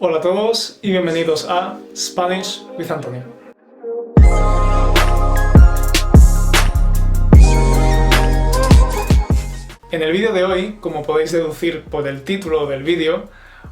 Hola a todos y bienvenidos a Spanish with Antonio. En el vídeo de hoy, como podéis deducir por el título del vídeo,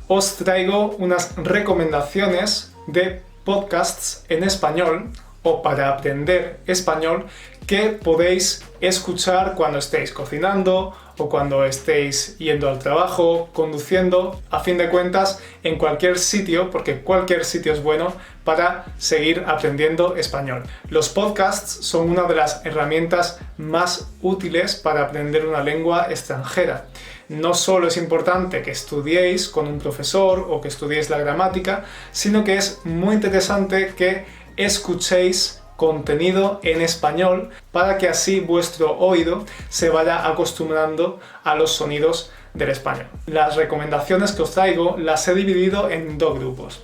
os traigo unas recomendaciones de podcasts en español o para aprender español que podéis escuchar cuando estéis cocinando o cuando estéis yendo al trabajo, conduciendo, a fin de cuentas en cualquier sitio, porque cualquier sitio es bueno para seguir aprendiendo español. Los podcasts son una de las herramientas más útiles para aprender una lengua extranjera. No solo es importante que estudiéis con un profesor o que estudiéis la gramática, sino que es muy interesante que escuchéis contenido en español para que así vuestro oído se vaya acostumbrando a los sonidos del español. Las recomendaciones que os traigo las he dividido en dos grupos.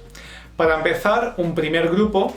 Para empezar, un primer grupo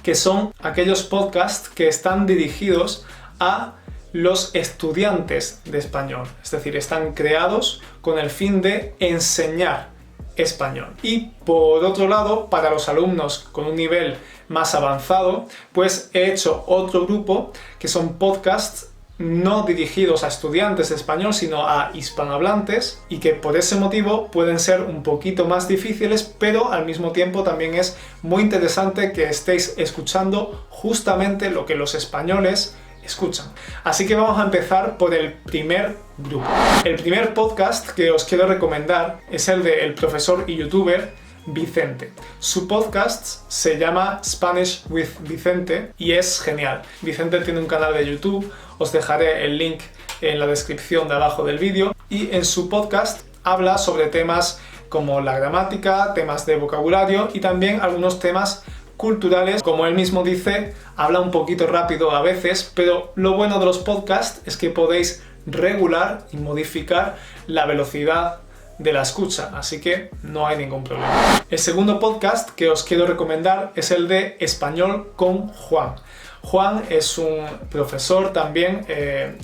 que son aquellos podcasts que están dirigidos a los estudiantes de español, es decir, están creados con el fin de enseñar español. Y por otro lado, para los alumnos con un nivel más avanzado, pues he hecho otro grupo que son podcasts no dirigidos a estudiantes de español, sino a hispanohablantes, y que por ese motivo pueden ser un poquito más difíciles, pero al mismo tiempo también es muy interesante que estéis escuchando justamente lo que los españoles escuchan. Así que vamos a empezar por el primer grupo. El primer podcast que os quiero recomendar es el del profesor y youtuber Vicente. Su podcast se llama Spanish with Vicente y es genial. Vicente tiene un canal de YouTube, os dejaré el link en la descripción de abajo del vídeo, y en su podcast habla sobre temas como la gramática, temas de vocabulario y también algunos temas culturales. Como él mismo dice, habla un poquito rápido a veces, pero lo bueno de los podcasts es que podéis regular y modificar la velocidad de la escucha, así que no hay ningún problema. El segundo podcast que os quiero recomendar es el de Español con Juan. Juan es un profesor también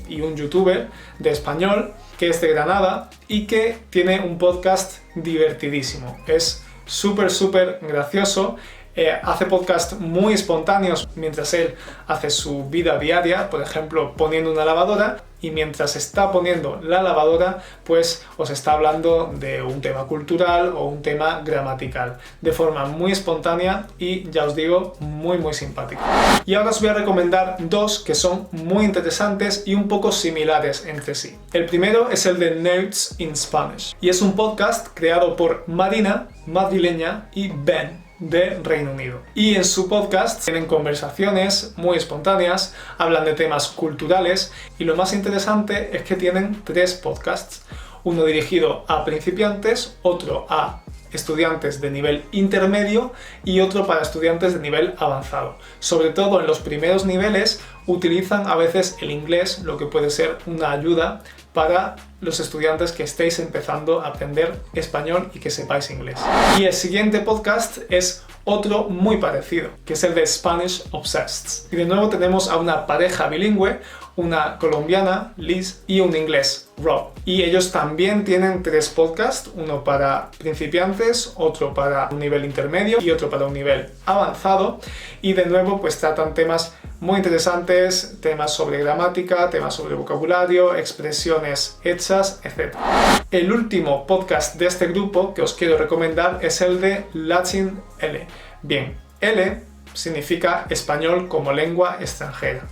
y un youtuber de español que es de Granada y que tiene un podcast divertidísimo. Es súper gracioso. Hace podcasts muy espontáneos mientras él hace su vida diaria, por ejemplo poniendo una lavadora, y mientras está poniendo la lavadora pues os está hablando de un tema cultural o un tema gramatical de forma muy espontánea y, ya os digo, muy simpática. Y ahora os voy a recomendar dos que son muy interesantes y un poco similares entre sí. El primero es el de Nerds in Spanish y es un podcast creado por Marina, madrileña, y Ben, de Reino Unido. Y en su podcast tienen conversaciones muy espontáneas, hablan de temas culturales, y lo más interesante es que tienen tres podcasts, uno dirigido a principiantes, otro a estudiantes de nivel intermedio y otro para estudiantes de nivel avanzado. Sobre todo en los primeros niveles utilizan a veces el inglés, lo que puede ser una ayuda para los estudiantes que estéis empezando a aprender español y que sepáis inglés. Y el siguiente podcast es otro muy parecido, que es el de Spanish Obsessed. Y de nuevo tenemos a una pareja bilingüe, una colombiana, Liz, y un inglés, Rob. Y ellos también tienen tres podcasts, uno para principiantes, otro para un nivel intermedio y otro para un nivel avanzado. Y de nuevo pues tratan temas muy interesantes, temas sobre gramática, temas sobre vocabulario, expresiones hechas, etc. El último podcast de este grupo que os quiero recomendar es el de Latin L. Bien, L significa español como lengua extranjera.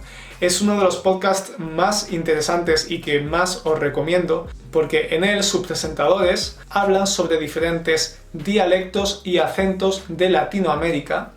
Es uno de los podcasts más interesantes y que más os recomiendo, porque en él sus presentadores hablan sobre diferentes dialectos y acentos de Latinoamérica,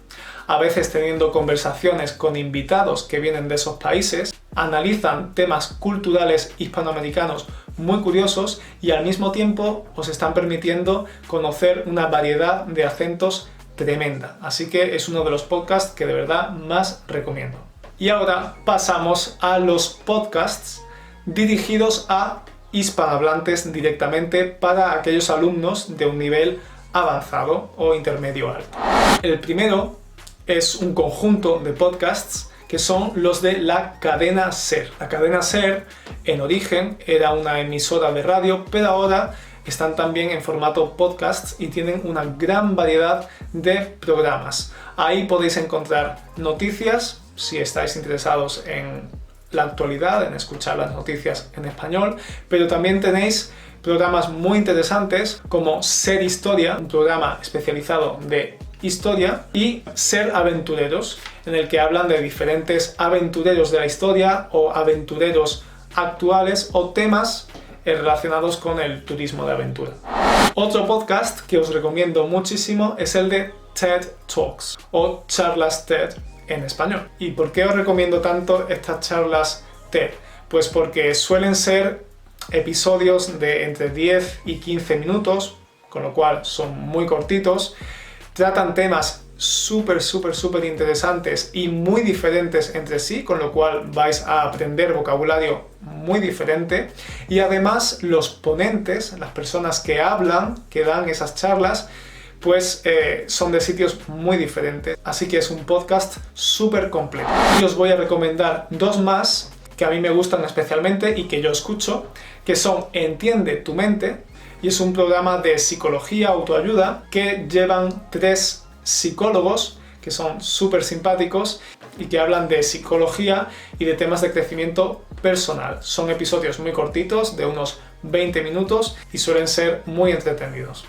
a veces teniendo conversaciones con invitados que vienen de esos países, analizan temas culturales hispanoamericanos muy curiosos y al mismo tiempo os están permitiendo conocer una variedad de acentos tremenda. Así que es uno de los podcasts que de verdad más recomiendo. Y ahora pasamos a los podcasts dirigidos a hispanohablantes directamente, para aquellos alumnos de un nivel avanzado o intermedio alto. El primero es un conjunto de podcasts que son los de la cadena SER. La cadena SER en origen era una emisora de radio, pero ahora están también en formato podcast y tienen una gran variedad de programas. Ahí podéis encontrar noticias, si estáis interesados en la actualidad, en escuchar las noticias en español, pero también tenéis programas muy interesantes como Ser Historia, un programa especializado de historia, y Ser Aventureros, en el que hablan de diferentes aventureros de la historia o aventureros actuales o temas relacionados con el turismo de aventura. Otro podcast que os recomiendo muchísimo es el de TED Talks o charlas TED en español. ¿Y por qué os recomiendo tanto estas charlas TED? Pues porque suelen ser episodios de entre 10 y 15 minutos, con lo cual son muy cortitos, tratan temas súper interesantes y muy diferentes entre sí, con lo cual vais a aprender vocabulario muy diferente, y además los ponentes, las personas que hablan, que dan esas charlas, pues son de sitios muy diferentes, así que es un podcast súper completo. Y os voy a recomendar dos más que a mí me gustan especialmente y que yo escucho, que son Entiende tu mente, y es un programa de psicología, autoayuda, que llevan 3 psicólogos que son súper simpáticos y que hablan de psicología y de temas de crecimiento personal. Son episodios muy cortitos, de unos 20 minutos, y suelen ser muy entretenidos.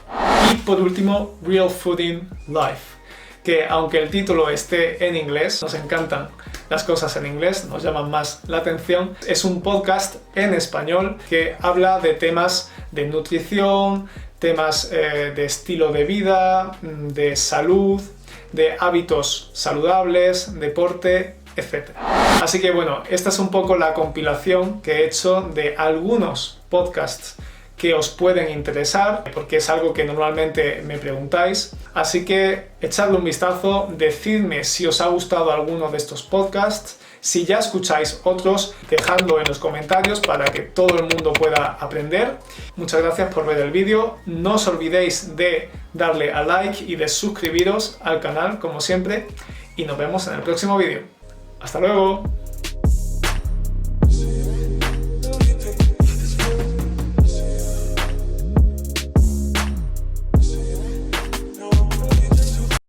Y por último, Real Fooding Life, que aunque el título esté en inglés, nos encantan las cosas en inglés, nos llaman más la atención. Es un podcast en español que habla de temas de nutrición, temas de estilo de vida, de salud, de hábitos saludables, deporte, etc. Así que bueno, esta es un poco la compilación que he hecho de algunos podcasts que os pueden interesar, porque es algo que normalmente me preguntáis. Así que echadle un vistazo, decidme si os ha gustado alguno de estos podcasts. Si ya escucháis otros, dejadlo en los comentarios para que todo el mundo pueda aprender. Muchas gracias por ver el vídeo. No os olvidéis de darle a like y de suscribiros al canal, como siempre. Y nos vemos en el próximo vídeo. ¡Hasta luego!